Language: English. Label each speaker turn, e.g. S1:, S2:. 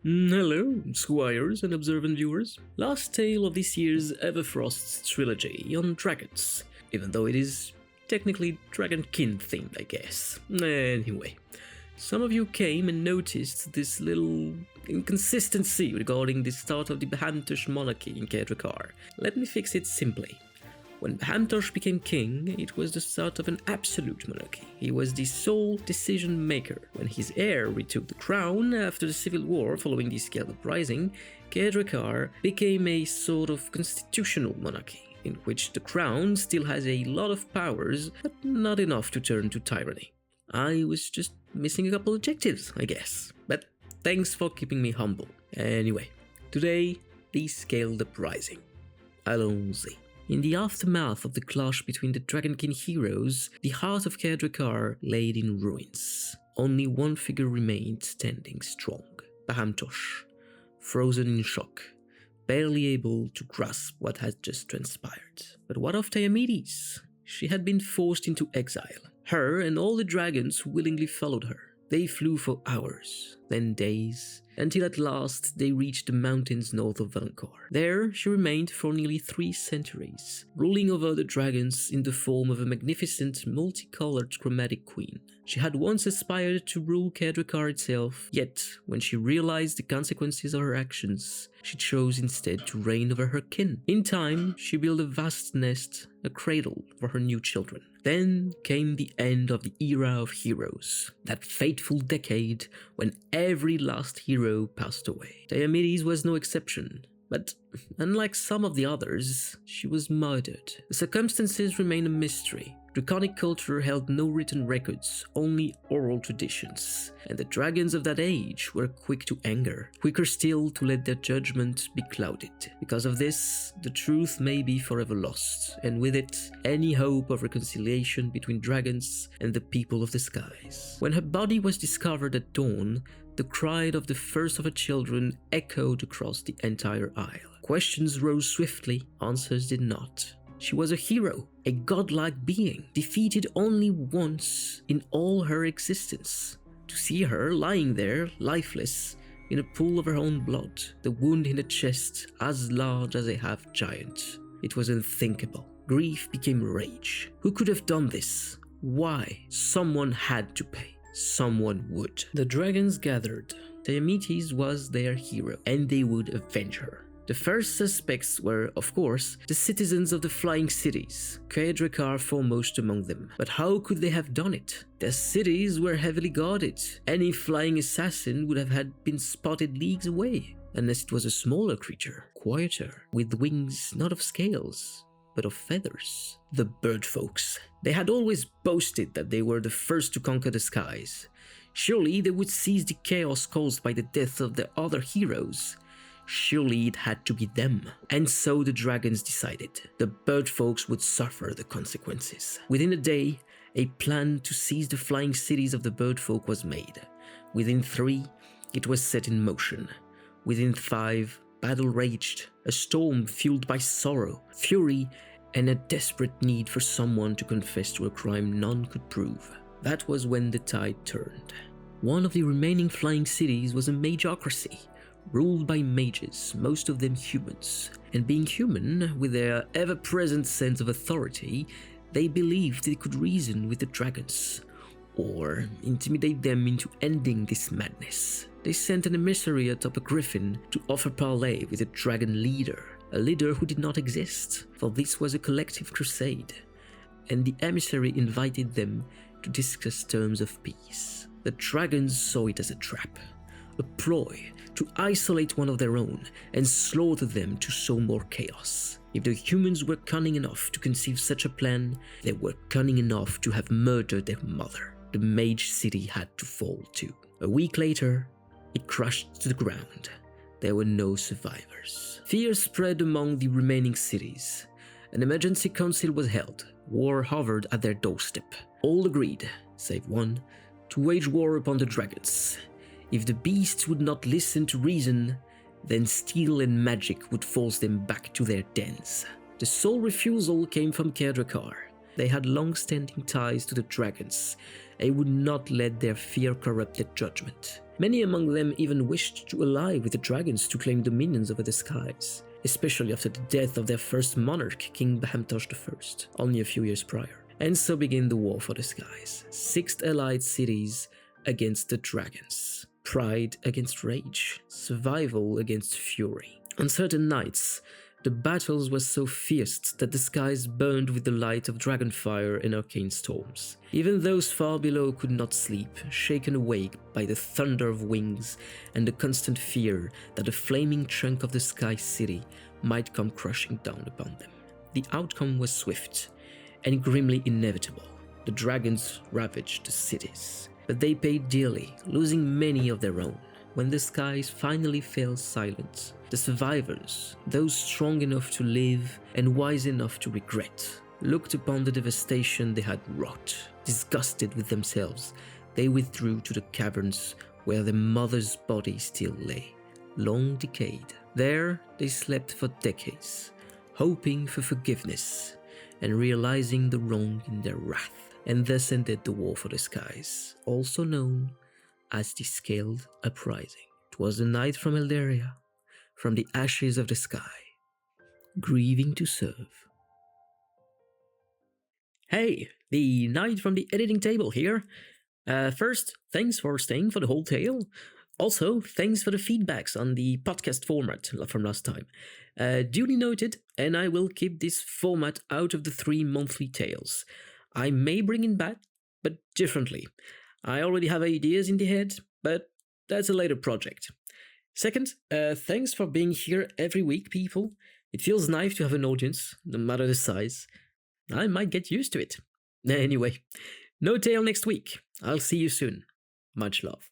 S1: Hello, squires and observant viewers. Last tale of this year's Everfrost's trilogy on dragons, even though it is technically dragonkin themed, I guess. Anyway, some of you came and noticed this little inconsistency regarding the start of the Bahamtosh monarchy in Kedrakar. Let me fix it simply. When Bahamtosh became king, it was the start of an absolute monarchy. He was the sole decision maker. When his heir retook the crown after the civil war following the Scaled Uprising, Kedrakar became a sort of constitutional monarchy, in which the crown still has a lot of powers, but not enough to turn to tyranny. I was just missing a couple objectives, I guess. But thanks for keeping me humble. Anyway, today, the Scaled Uprising. Allons-y. In the aftermath of the clash between the Dragonkin heroes, the heart of Kedrakar lay in ruins. Only one figure remained standing strong, Bahamtosh, frozen in shock, barely able to grasp what had just transpired. But what of Diomedes? She had been forced into exile. Her and all the dragons who willingly followed her. They flew for hours, then days, until at last they reached the mountains north of Valankor. There she remained for nearly 3 centuries, ruling over the dragons in the form of a magnificent, multicolored chromatic queen. She had once aspired to rule Kedrakar itself, yet when she realized the consequences of her actions, she chose instead to reign over her kin. In time, she built a vast nest, a cradle for her new children. Then came the end of the era of heroes, that fateful decade when every last hero passed away. Diomedes was no exception, but unlike some of the others, she was murdered. The circumstances remain a mystery. Draconic culture held no written records, only oral traditions, and the dragons of that age were quick to anger, quicker still to let their judgment be clouded. Because of this, the truth may be forever lost, and with it, any hope of reconciliation between dragons and the people of the skies. When her body was discovered at dawn, the cry of the first of her children echoed across the entire isle. Questions rose swiftly, answers did not. She was a hero, a godlike being, defeated only once in all her existence. To see her lying there, lifeless, in a pool of her own blood, the wound in the chest as large as a half-giant. It was unthinkable. Grief became rage. Who could have done this? Why? Someone had to pay. Someone would. The dragons gathered. Diomedes was their hero, and they would avenge her. The first suspects were, of course, the citizens of the flying cities, Kedrakar foremost among them. But how could they have done it? Their cities were heavily guarded. Any flying assassin would have had been spotted leagues away, unless it was a smaller creature, quieter, with wings not of scales, but of feathers. The bird folks. They had always boasted that they were the first to conquer the skies. Surely they would seize the chaos caused by the death of their other heroes. Surely it had to be them. And so the dragons decided. The bird folks would suffer the consequences. Within a day, a plan to seize the flying cities of the bird folk was made. Within 3, it was set in motion. Within 5, battle raged, a storm fueled by sorrow, fury, and a desperate need for someone to confess to a crime none could prove. That was when the tide turned. One of the remaining flying cities was a magocracy, ruled by mages, most of them humans. And being human, with their ever-present sense of authority, they believed they could reason with the dragons, or intimidate them into ending this madness. They sent an emissary atop a griffin to offer parley with a dragon leader, a leader who did not exist, for this was a collective crusade, and the emissary invited them to discuss terms of peace. The dragons saw it as a trap, a ploy to isolate one of their own and slaughter them to sow more chaos. If the humans were cunning enough to conceive such a plan, they were cunning enough to have murdered their mother. The mage city had to fall too. A week later, it crashed to the ground. There were no survivors. Fear spread among the remaining cities. An emergency council was held. War hovered at their doorstep. All agreed, save one, to wage war upon the dragons. If the beasts would not listen to reason, then steel and magic would force them back to their dens. The sole refusal came from Kedrakar. They had long-standing ties to the dragons, and would not let their fear corrupt their judgment. Many among them even wished to ally with the dragons to claim dominions over the skies, especially after the death of their first monarch, King Bahamtosh I, only a few years prior. And so began the War for the Skies. 6 allied cities against the dragons. Pride against rage. Survival against fury. On certain nights, the battles were so fierce that the skies burned with the light of dragonfire and arcane storms. Even those far below could not sleep, shaken awake by the thunder of wings and the constant fear that a flaming chunk of the sky city might come crushing down upon them. The outcome was swift and grimly inevitable. The dragons ravaged the cities, but they paid dearly, losing many of their own. When the skies finally fell silent, the survivors, those strong enough to live and wise enough to regret, looked upon the devastation they had wrought. Disgusted with themselves, they withdrew to the caverns where their mother's body still lay, long decayed. There they slept for decades, hoping for forgiveness and realizing the wrong in their wrath. And thus ended the War for the Skies, also known as the Scaled Uprising. It was the Knight from Elderia, from the ashes of the sky, grieving to serve. Hey, the Knight from the editing table here. First, thanks for staying for the whole tale. Also, thanks for the feedbacks on the podcast format from last time. Duly noted, and I will keep this format out of the 3 monthly tales. I may bring it back, but differently. I already have ideas in the head, but that's a later project. Second, thanks for being here every week, people. It feels nice to have an audience, no matter the size. I might get used to it. Anyway, no tale next week. I'll see you soon. Much love.